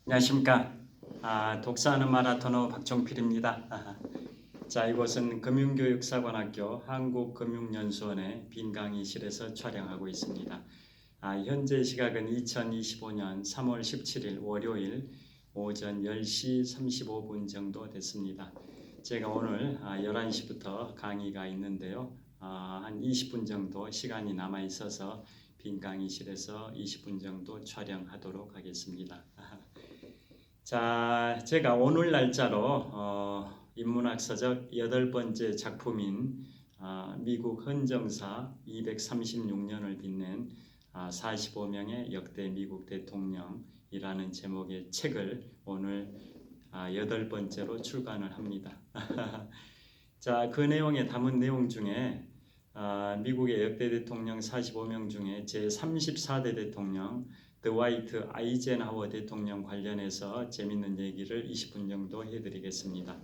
안녕하십니까. 독서하는 마라토너 박종필입니다. 자, 이곳은 금융교육사관학교 한국금융연수원의 빈 강의실에서 촬영하고 있습니다. 현재 시각은 2025년 3월 17일 월요일 오전 10시 35분 정도 됐습니다. 제가 오늘 11시부터 강의가 있는데요. 한 20분 정도 시간이 남아 있어서 빈 강의실에서 20분 정도 촬영하도록 하겠습니다. 자, 제가 오늘 날짜로 인문학서적 8번째 작품인 미국 헌정사 236년을 빛낸 45명의 역대 미국 대통령이라는 제목의 책을 오늘 8번째로 출간을 합니다. 자, 그 내용에 담은 내용 중에 미국의 역대 대통령 45명 중에 제34대 대통령 드와이트 아이젠하워 대통령 관련해서 재밌는 얘기를 20분 정도 해드리겠습니다.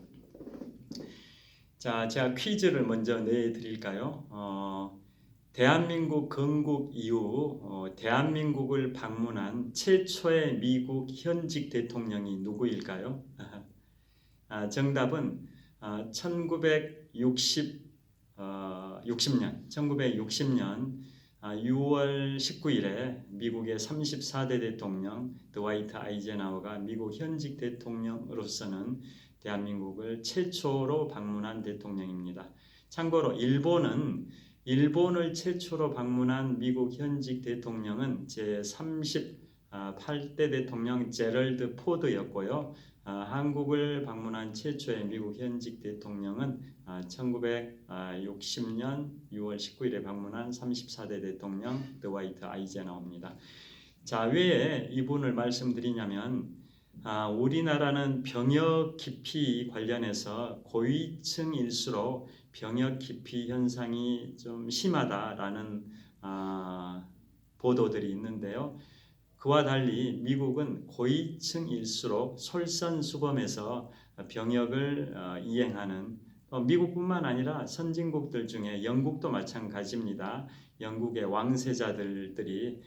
자, 제가 퀴즈를 먼저 내드릴까요? 대한민국 건국 이후 대한민국을 방문한 최초의 미국 현직 대통령이 누구일까요? 정답은 1960년 6월 19일에 미국의 34대 대통령 드와이트 아이젠하워가 미국 현직 대통령으로서는 대한민국을 최초로 방문한 대통령입니다. 참고로 일본을 최초로 방문한 미국 현직 대통령은 제38대 대통령 제럴드 포드였고요. 한국을 방문한 최초의 미국 현직 대통령은 1960년 6월 19일에 방문한 34대 대통령 드와이트 아이젠하워입니다. 자, 왜 이분을 말씀드리냐면 우리나라는 병역 기피 관련해서 고위층일수록 병역 기피 현상이 좀 심하다라는 보도들이 있는데요. 그와 달리 미국은 고위층일수록 솔선수범해서 병역을 이행하는 미국뿐만 아니라 선진국들 중에 영국도 마찬가지입니다. 영국의 왕세자들이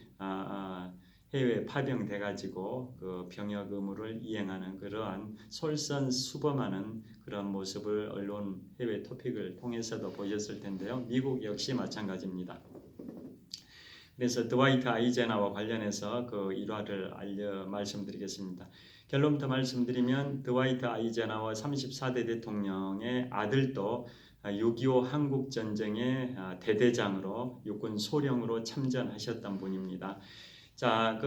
해외에 파병돼 가지고 그 병역 의무를 이행하는 그러한 솔선수범하는 그런 모습을 언론 해외 토픽을 통해서도 보였을 텐데요. 미국 역시 마찬가지입니다. 그래서 드와이트 아이젠하워 관련해서 그 일화를 말씀드리겠습니다. 결론부터 말씀드리면 드와이트 아이젠하워 34대 대통령의 아들도 6.25 한국전쟁의 대대장으로 육군 소령으로 참전하셨던 분입니다. 자,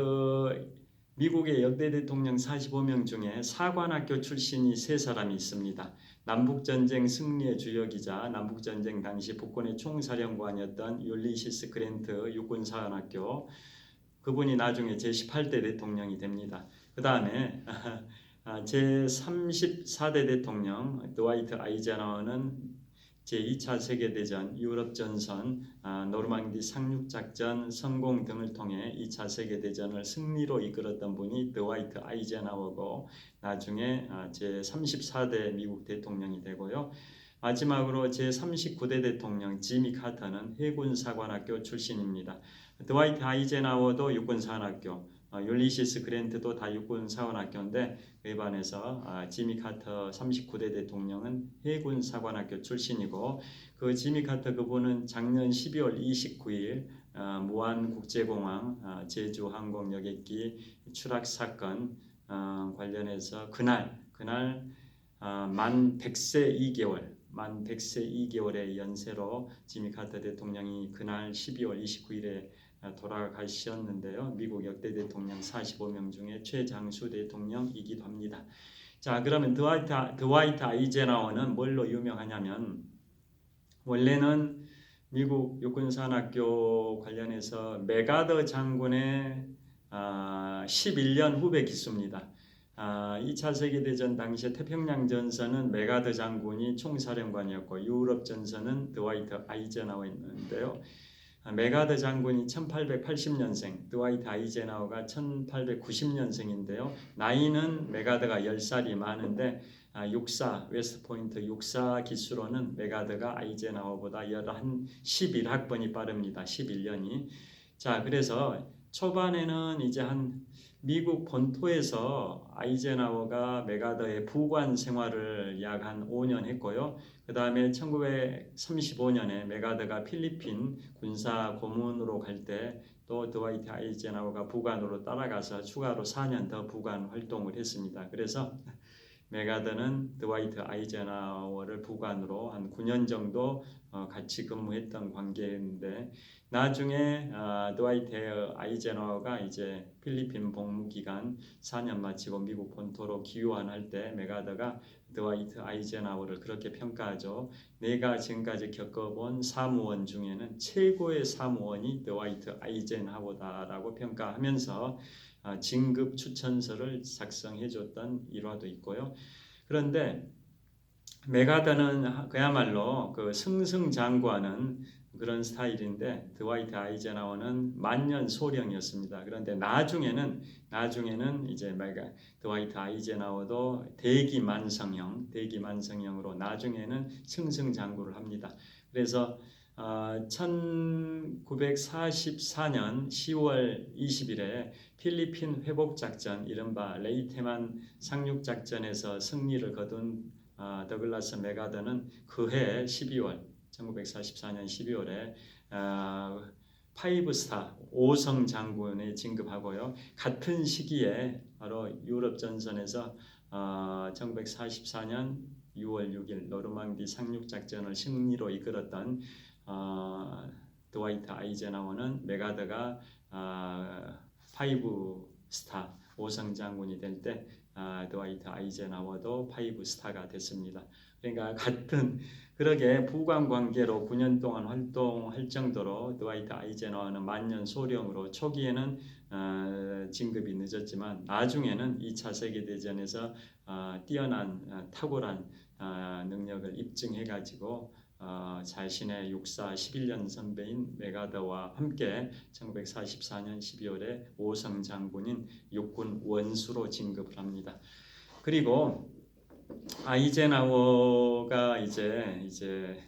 미국의 역대 대통령 45명 중에 사관학교 출신이 3사람이 있습니다. 남북전쟁 승리의 주역이자 남북전쟁 당시 북군의 총사령관이었던 율리시스 그랜트 육군사관학교, 그분이 나중에 제18대 대통령이 됩니다. 그 다음에 제34대 대통령 드와이트 아이젠하워는 제2차 세계대전, 유럽전선, 노르망디 상륙작전 성공 등을 통해 2차 세계대전을 승리로 이끌었던 분이 드와이트 아이젠하워고 나중에 제34대 미국 대통령이 되고요. 마지막으로 제39대 대통령 지미 카터는 해군사관학교 출신입니다. 드와이트 아이젠하워도 육군사관학교, 율리시스 그랜트도 다 육군사관학교인데 그에 반해서 지미 카터 39대 대통령은 해군사관학교 출신이고 그 지미 카터 그분은 작년 12월 29일 무안국제공항 제주항공여객기 추락사건 관련해서 그날 만 100세 2개월의 연세로 지미 카터 대통령이 그날 12월 29일에 돌아가셨는데요. 미국 역대 대통령 45명 중에 최장수 대통령이기도 합니다. 자, 그러면 드와이트 아이젠하워는 뭘로 유명하냐면 원래는 미국 육군사관학교 관련해서 메가더 장군의 11년 후배 기수입니다. 2차 세계대전 당시에 태평양전선은 메가더 장군이 총사령관이었고 유럽전선은 드와이트 아이젠하워였는데요. 메가더 장군이 1880년생, 드와이트 아이젠하워가 1890년생인데요. 나이는 메가더가 10살이 많은데 육사, 웨스트포인트 육사 기수로는 메가더가 아이젠하워보다 11학번이 빠릅니다. 11년이. 자, 그래서 초반에는 이제 한 미국 본토에서 아이젠하워가 메가더의 부관 생활을 약 한 5년 했고요. 그 다음에 1935년에 메가더가 필리핀 군사 고문으로 갈 때 또 드와이트 아이젠하워가 부관으로 따라가서 추가로 4년 더 부관 활동을 했습니다. 그래서 메가더는 드와이트 아이젠하워를 부관으로 한 9년 정도 같이 근무했던 관계인데 나중에 드와이트 아이젠하워가 이제 필리핀 복무 기간 4년 마치고 미국 본토로 귀환할 때 메가더가 드와이트 아이젠하워를 그렇게 평가하죠. 내가 지금까지 겪어본 사무원 중에는 최고의 사무원이 드와이트 아이젠하워다라고 평가하면서 진급 추천서를 작성해 줬던 일화도 있고요. 그런데 메가더는 그야말로 그 승승장구하는 그런 스타일인데 드와이트 아이젠하워는 만년소령이었습니다. 그런데 나중에는 이제 드와이트 아이젠하워도 대기만성형으로 나중에는 승승장구를 합니다. 그래서 1944년 10월 20일에 필리핀 회복작전 이른바 레이테만 상륙작전에서 승리를 거둔 더글라스 메가더는 그해 1944년 12월에 5스타 5성 장군에 진급하고요. 같은 시기에 바로 유럽 전선에서 1944년 6월 6일 노르망디 상륙작전을 승리로 이끌었던 드와이트 아이젠하워는 메가더가 5스타 5성 장군이 될 때 드와이트 아이젠하워도 5스타가 됐습니다. 그러니까 같은 그러게 부관 관계로 9년 동안 활동할 정도로 드와이트 아이젠하워는 만년 소령으로 초기에는 진급이 늦었지만 나중에는 2차 세계대전에서 뛰어난 탁월한 능력을 입증해가지고 자신의 육사 11년 선배인 메가더와 함께 1944년 12월에 5성 장군인 육군 원수로 진급을 합니다. 그리고 아이젠하워가 이제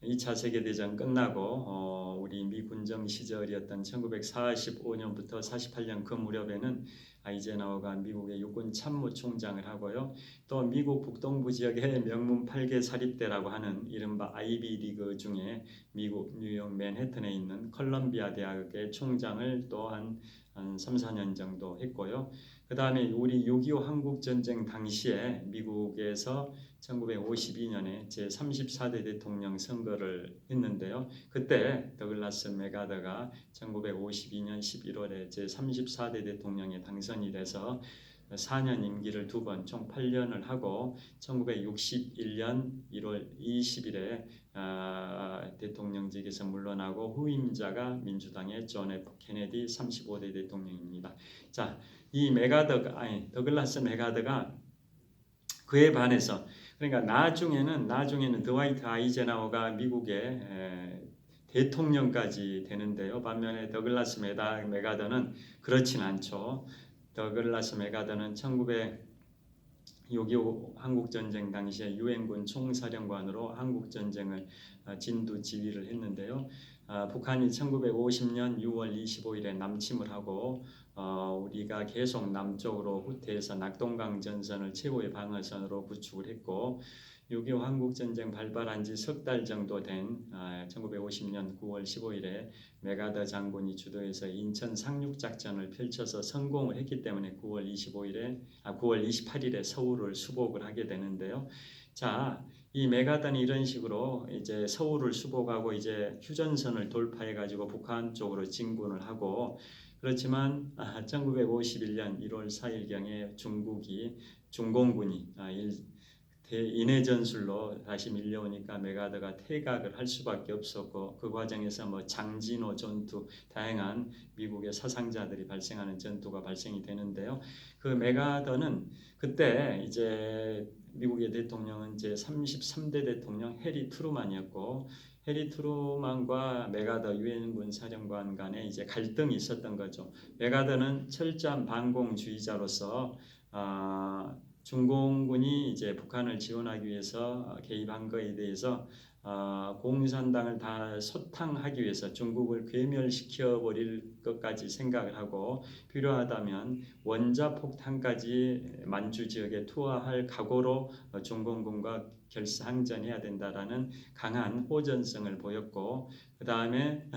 2차 세계대전 끝나고 우리 미 군정 시절이었던 1945년부터 48년 그 무렵에는 아이젠하워가 미국의 육군 참모총장을 하고요. 또 미국 북동부 지역의 명문 8개 사립대라고 하는 이른바 아이비 리그 중에 미국 뉴욕 맨해튼에 있는 컬럼비아 대학의 총장을 또 한 3, 4년 정도 했고요. 그 다음에 우리 6.25 한국전쟁 당시에 미국에서 1952년에 제34대 대통령 선거를 했는데요. 그때 더글라스 메가더가 1952년 11월에 제34대 대통령에 당선이 돼서 4년 임기를 2번 총 8년을 하고 1961년 1월 20일에 대통령직에서 물러나고 후임자가 민주당의 존 F 케네디 35대 대통령입니다. 자, 이 더글라스 메가더가 그에 반해서 그러니까 나중에는 드와이트 아이젠하워가 미국의 대통령까지 되는데요. 반면에 더글라스 메가더는 그렇진 않죠. 더글라스 메가더는 6.25 한국전쟁 당시에 유엔군 총사령관으로 한국전쟁을 진두 지휘를 했는데요. 북한이 1950년 6월 25일에 남침을 하고 우리가 계속 남쪽으로 후퇴해서 낙동강 전선을 최후의 방어선으로 구축을 했고 6.25 한국전쟁 발발한 지 석 달 정도 된 1950년 9월 15일에 메가더 장군이 주도해서 인천 상륙작전을 펼쳐서 성공을 했기 때문에 9월 28일에 서울을 수복을 하게 되는데요. 자, 이 메가더는 이런 식으로 이제 서울을 수복하고 이제 휴전선을 돌파해 가지고 북한 쪽으로 진군을 하고 그렇지만 1951년 1월 4일경에 중공군이 인해 전술로 다시 밀려오니까 메가더가 퇴각을 할 수밖에 없었고 그 과정에서 뭐 장진호 전투 다양한 미국의 사상자들이 발생하는 전투가 발생이 되는데요. 그 메가더는 그때 이제 미국의 대통령은 제 33대 대통령 해리 트루만이었고 해리 트루만과 메가더 유엔군 사령관 간에 이제 갈등이 있었던 거죠. 메가더는 철저한 반공주의자로서 중공군이 이제 북한을 지원하기 위해서 개입한 것에 대해서 공산당을 다 소탕하기 위해서 중국을 괴멸시켜 버릴 것까지 생각을 하고 필요하다면 원자폭탄까지 만주 지역에 투하할 각오로 중공군과 결사항전해야 된다라는 강한 호전성을 보였고, 그 다음에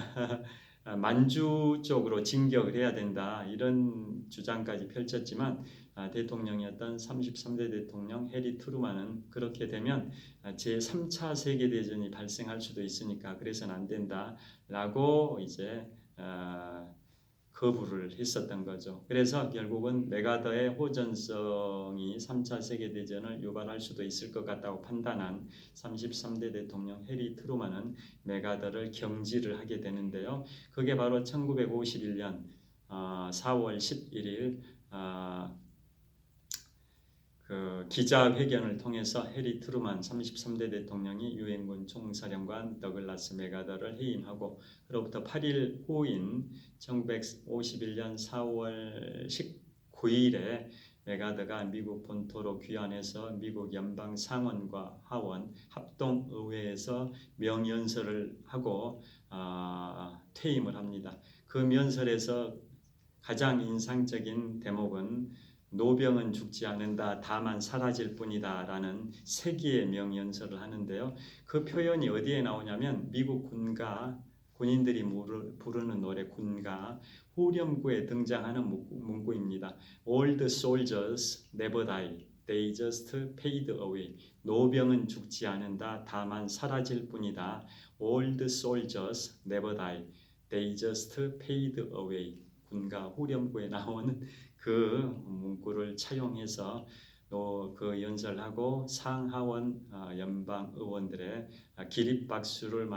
만주 쪽으로 진격을 해야 된다 이런 주장까지 펼쳤지만, 대통령이었던 33대 대통령 해리 트루만은 그렇게 되면 제3차 세계대전이 발생할 수도 있으니까 그래서는 안 된다라고 이제 거부를 했었던 거죠. 그래서 결국은 맥아더의 호전성이 3차 세계대전을 유발할 수도 있을 것 같다고 판단한 33대 대통령 해리 트루만은 맥아더를 경질을 하게 되는데요. 그게 바로 1951년 4월 11일 그 기자회견을 통해서 해리 트루만 33대 대통령이 유엔군 총사령관 더글라스 맥아더를 해임하고, 그로부터 8일 후인 1951년 4월 19일에 맥아더가 미국 본토로 귀환해서 미국 연방 상원과 하원 합동의회에서 명연설을 하고 퇴임을 합니다. 그 면설에서 가장 인상적인 대목은 노병은 죽지 않는다, 다만 사라질 뿐이다 라는 세기의 명연설을 하는데요. 그 표현이 어디에 나오냐면 미국 군가, 군인들이 부르는 노래 군가 후렴구에 등장하는 문구입니다. All the soldiers never die, they just fade away. 노병은 죽지 않는다, 다만 사라질 뿐이다. All the soldiers never die, they just fade away. 군가 후렴구에 나오는 그 문구를 차용해서 또 그 연설하고 상하원 연방 의원들의 기립박수를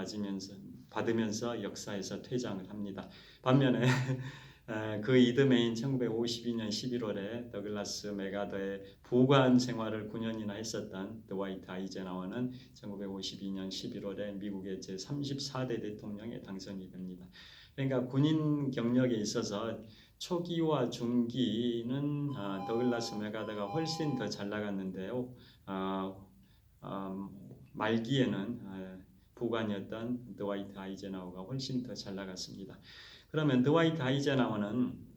받으면서 역사에서 퇴장을 합니다. 반면에 그 이듬해인 1952년 11월에 더글라스 맥아더의 부관 생활을 9년이나 했었던 드와이트 아이젠하워는 1952년 11월에 미국의 제34대 대통령에 당선이 됩니다. 그러니까 군인 경력에 있어서 초기와 중기는 더글라스 맥아더가 훨씬 더 잘 나갔는데요. 말기에는 부관이었던 드와이트 아이젠하워가 훨씬 더 잘 나갔습니다. 그러면 드와이트 아이젠하워는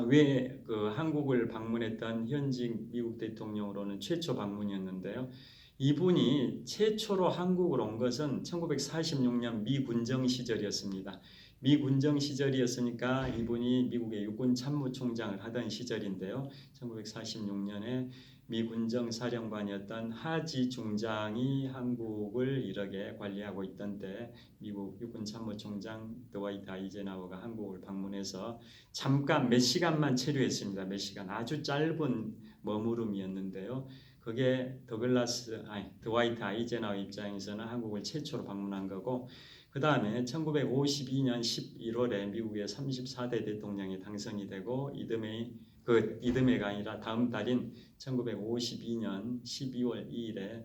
왜 그 한국을 방문했던 현직 미국 대통령으로는 최초 방문이었는데요. 이분이 최초로 한국을 온 것은 1946년 미 군정 시절이었습니다. 미 군정 시절이었으니까 이분이 미국의 육군 참모총장을 하던 시절인데요. 1946년에 미 군정 사령관이었던 하지 중장이 한국을 이렇게 관리하고 있던 때 미국 육군 참모총장 드와이트 아이젠하워가 한국을 방문해서 잠깐 몇 시간만 체류했습니다. 몇 시간, 아주 짧은 머무름이었는데요. 그게 드와이트 아이젠하워 입장에서는 한국을 최초로 방문한 거고, 그 다음에 1952년 11월에 미국의 34대 대통령이 당선이 되고, 이듬해가 아니라 다음 달인 1952년 12월 2일에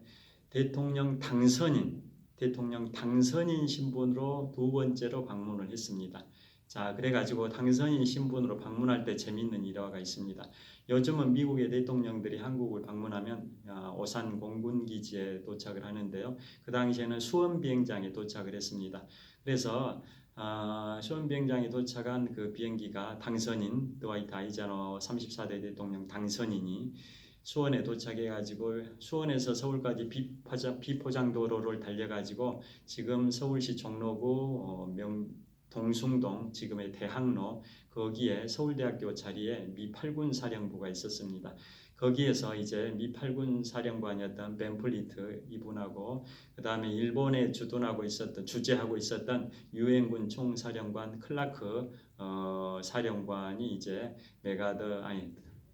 대통령 당선인 신분으로 두 번째로 방문을 했습니다. 자, 그래가지고 당선인 신분으로 방문할 때 재미있는 일화가 있습니다. 요즘은 미국의 대통령들이 한국을 방문하면 오산 공군기지에 도착을 하는데요. 그 당시에는 수원비행장에 도착을 했습니다. 그래서 수원비행장에 도착한 그 비행기가 당선인 드와이트 아이젠하워 34대 대통령 당선인이 수원에 도착해가지고 수원에서 서울까지 비포장도로를 달려가지고 지금 서울시 종로구 동숭동, 지금의 대학로, 거기에 서울대학교 자리에 미 8군 사령부가 있었습니다. 거기에서 이제 미 8군 사령관이었던 벤플리트 이분하고, 그 다음에 일본에 주재하고 있었던 유엔군 총사령관 클라크 사령관이 이제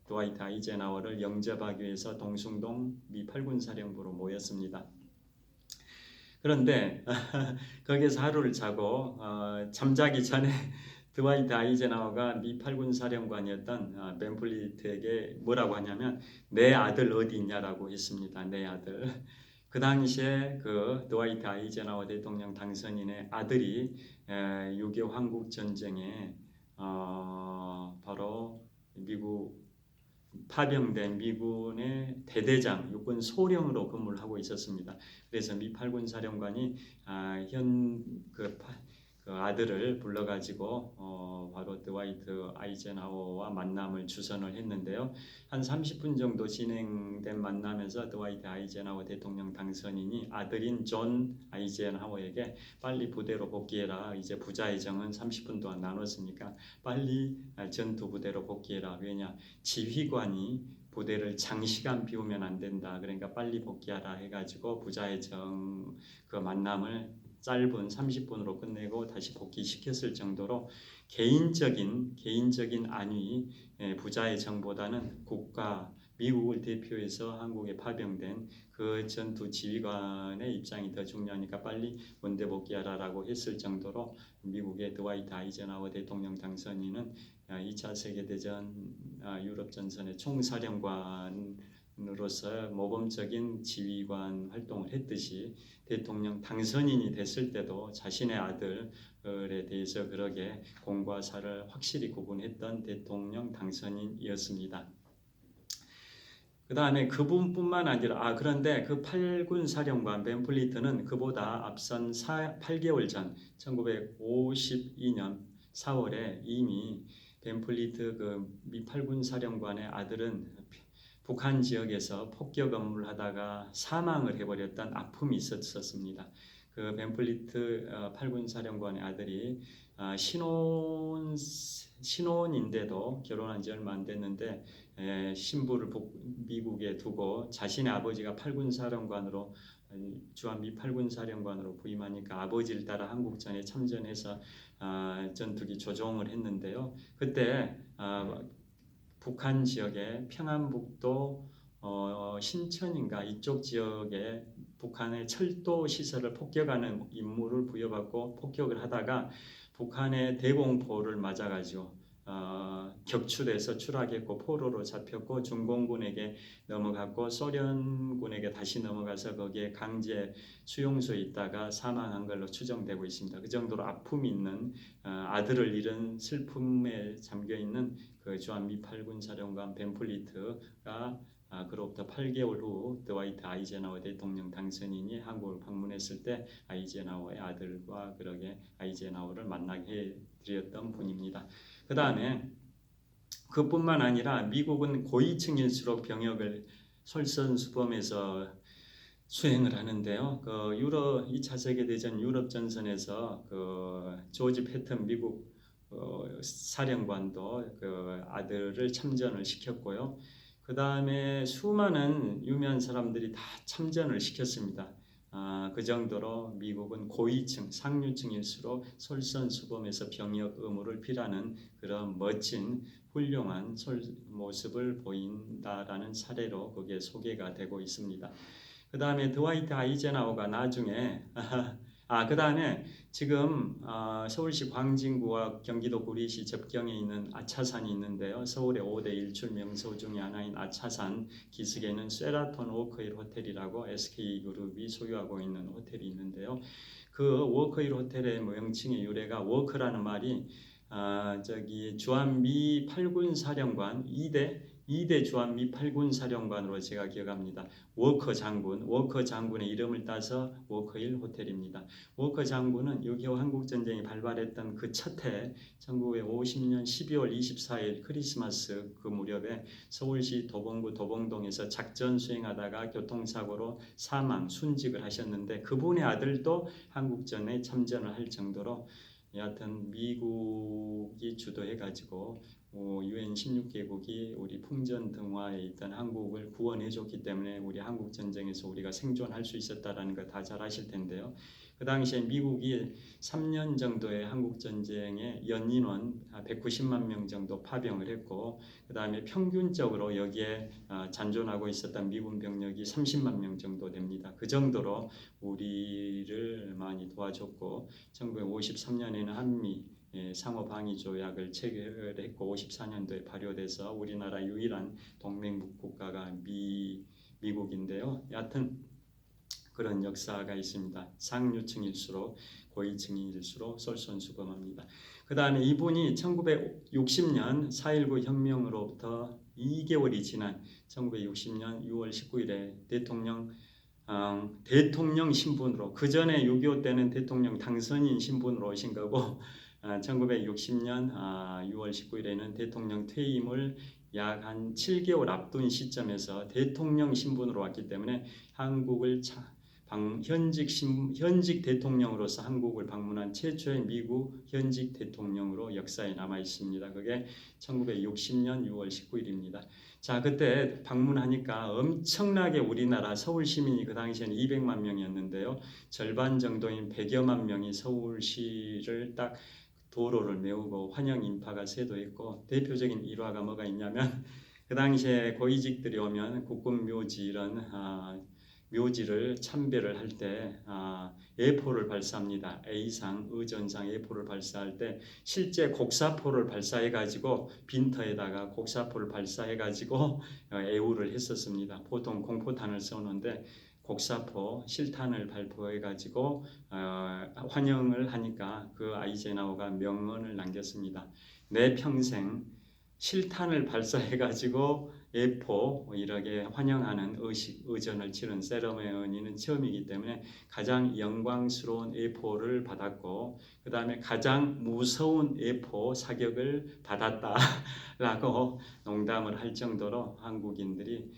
드와이트 아이젠하워를 영접하기 위해서 동숭동 미 8군 사령부로 모였습니다. 그런데 거기에서 하루를 자고 잠자기 전에 드와이트 아이젠하워가 미 8군 사령관이었던 벤플리트에게 뭐라고 하냐면 내 아들 어디 있냐라고 했습니다. 내 아들. 그 당시에 그 드와이트 아이젠하워 대통령 당선인의 아들이 6.25 한국 전쟁에 바로 파병된 미군의 대대장, 육군 소령으로 근무를 하고 있었습니다. 그래서 미 8군 사령관이 그 아들을 불러가지고 바로 드와이트 아이젠하워와 만남을 주선을 했는데요. 한 30분 정도 진행된 만남에서 드와이트 아이젠하워 대통령 당선인이 아들인 존 아이젠하워에게 빨리 부대로 복귀해라. 이제 부자의 정은 30분 동안 나눴으니까 빨리 전투 부대로 복귀해라. 왜냐? 지휘관이 부대를 장시간 비우면 안 된다. 그러니까 빨리 복귀하라 해가지고 부자의 정 그 만남을 짧은 30분으로 끝내고 다시 복귀시켰을 정도로 개인적인 안위, 부자의 정보다는 미국을 대표해서 한국에 파병된 그 전투 지휘관의 입장이 더 중요하니까 빨리 원대 복귀하라라고 했을 정도로 미국의 드와이트 아이젠하워 대통령 당선인은 2차 세계대전 유럽 전선의 총사령관으로서 모범적인 지휘관 활동을 했듯이 대통령 당선인이 됐을 때도 자신의 아들에 대해서 그렇게 공과 사를 확실히 구분했던 대통령 당선인이었습니다. 그 다음에 그분뿐만 아니라 그런데 그 8군 사령관 벤플리트는 그보다 앞선 8개월 전 1952년 4월에 이미 벤플리트 그 미 8군 사령관의 아들은 북한 지역에서 폭격 업무를 하다가 사망을 해버렸던 아픔이 있었습니다. 그 벤플리트 8군 사령관의 아들이 신혼인데도 결혼한 지 얼마 안 됐는데 신부를 미국에 두고 자신의 아버지가 8군 사령관으로 주한미 8군 사령관으로 부임하니까 아버지를 따라 한국전에 참전해서 전투기 조종을 했는데요. 그때 북한 지역의 평안북도 신천인가 이쪽 지역에 북한의 철도 시설을 폭격하는 임무를 부여받고 폭격을 하다가 북한의 대공포를 맞아가지고 격추돼서 추락했고 포로로 잡혔고 중공군에게 넘어갔고 소련군에게 다시 넘어가서 거기에 강제 수용소에 있다가 사망한 걸로 추정되고 있습니다. 그 정도로 아픔이 있는 아들을 잃은 슬픔에 잠겨있는 그 주한미 8군 사령관 벤플리트가 그로부터 8개월 후 드와이트 아이젠하워 대통령 당선인이 한국을 방문했을 때 아이젠하워의 아들과 그러게 아이젠하워를 만나게 해드렸던 분입니다. 그 다음에 그뿐만 아니라 미국은 고위층일수록 병역을 솔선수범해서 수행을 하는데요. 그 2차 세계대전 유럽 전선에서 그 조지 패턴 미국 사령관도 그 아들을 참전을 시켰고요. 그 다음에 수많은 유명한 사람들이 다 참전을 시켰습니다. 그 정도로 미국은 고위층, 상류층일수록 솔선수범해서 병역 의무를 필요하는 그런 멋진 훌륭한 모습을 보인다라는 사례로 그게 소개가 되고 있습니다. 그 다음에 드와이트 아이젠하워가 나중에 그 다음에 지금 서울시 광진구와 경기도 구리시 접경에 있는 아차산이 있는데요. 서울의 5대 일출 명소 중에 하나인 아차산 기슭에는 쉐라톤 워커힐 호텔이라고 SK그룹이 소유하고 있는 호텔이 있는데요. 그 워커힐 호텔의 명칭의 유래가 워커라는 말이 주한미 8군 사령관 2대 주한미 8군 사령관으로 제가 기억합니다. 워커 장군의 이름을 따서 워커힐 호텔입니다. 워커 장군은 6.25 한국전쟁이 발발했던 그 첫 해 1950년 12월 24일 크리스마스 그 무렵에 서울시 도봉구 도봉동에서 작전 수행하다가 교통사고로 순직을 하셨는데 그분의 아들도 한국전에 참전을 할 정도로 여하튼 미국이 주도해가지고 UN 16개국이 우리 풍전등화에 있던 한국을 구원해줬기 때문에 우리 한국전쟁에서 우리가 생존할 수 있었다는 거 다 잘 아실 텐데요. 그 당시에 미국이 3년 정도의 한국전쟁에 연인원 190만 명 정도 파병을 했고 그 다음에 평균적으로 여기에 잔존하고 있었던 미군 병력이 30만 명 정도 됩니다. 그 정도로 우리를 많이 도와줬고 1953년에는 한미 상호방위조약을 체결했고 54년도에 발효돼서 우리나라 유일한 동맹국 국가가 미국인데요. 여하튼 그런 역사가 있습니다. 상류층일수록 고위층일수록 솔선수범합니다. 그 다음에 이분이 1960년 4.19 혁명으로부터 2개월이 지난 1960년 6월 19일에 대통령 신분으로, 그 전에 6.25 때는 대통령 당선인 신분으로 오신 거고 1960년 6월 19일에는 대통령 퇴임을 약 한 7개월 앞둔 시점에서 대통령 신분으로 왔기 때문에 한국을 현직 대통령으로서 한국을 방문한 최초의 미국 현직 대통령으로 역사에 남아 있습니다. 그게 1960년 6월 19일입니다. 자, 그때 방문하니까 엄청나게 우리나라 서울 시민이 그 당시에는 200만 명이었는데요. 절반 정도인 100여만 명이 서울시를 딱 도로를 메우고 환영 인파가 세도했고, 대표적인 일화가 뭐가 있냐면 그 당시에 고위직들이 오면 국군묘지 이런 묘지를 참배를 할 때 예포를 발사합니다. A상, 의전상 예포를 발사할 때 실제 곡사포를 발사해가지고 빈터에다가 곡사포를 발사해가지고 애우를 했었습니다. 보통 공포탄을 쏘는데 곡사포, 실탄을 발포해가지고 환영을 하니까 그 아이젠하워가 명언을 남겼습니다. 내 평생 실탄을 발사해가지고 예포 이렇게 환영하는 의전을 치른 세러머니는 처음이기 때문에 가장 영광스러운 예포를 받았고, 그 다음에 가장 무서운 예포 사격을 받았다라고 농담을 할 정도로 한국인들이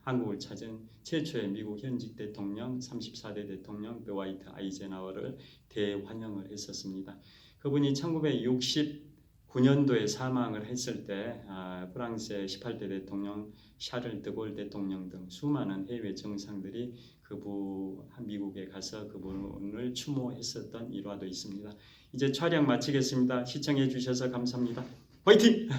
한국을 찾은 최초의 미국 현직 대통령 34대 대통령 드와이트 아이젠하워를 대환영을 했었습니다. 그분이 1969년도에 사망을 했을 때 프랑스의 18대 대통령 샤를 드골 대통령 등 수많은 해외 정상들이 미국에 가서 그분을 추모했었던 일화도 있습니다. 이제 촬영 마치겠습니다. 시청해 주셔서 감사합니다. 화이팅!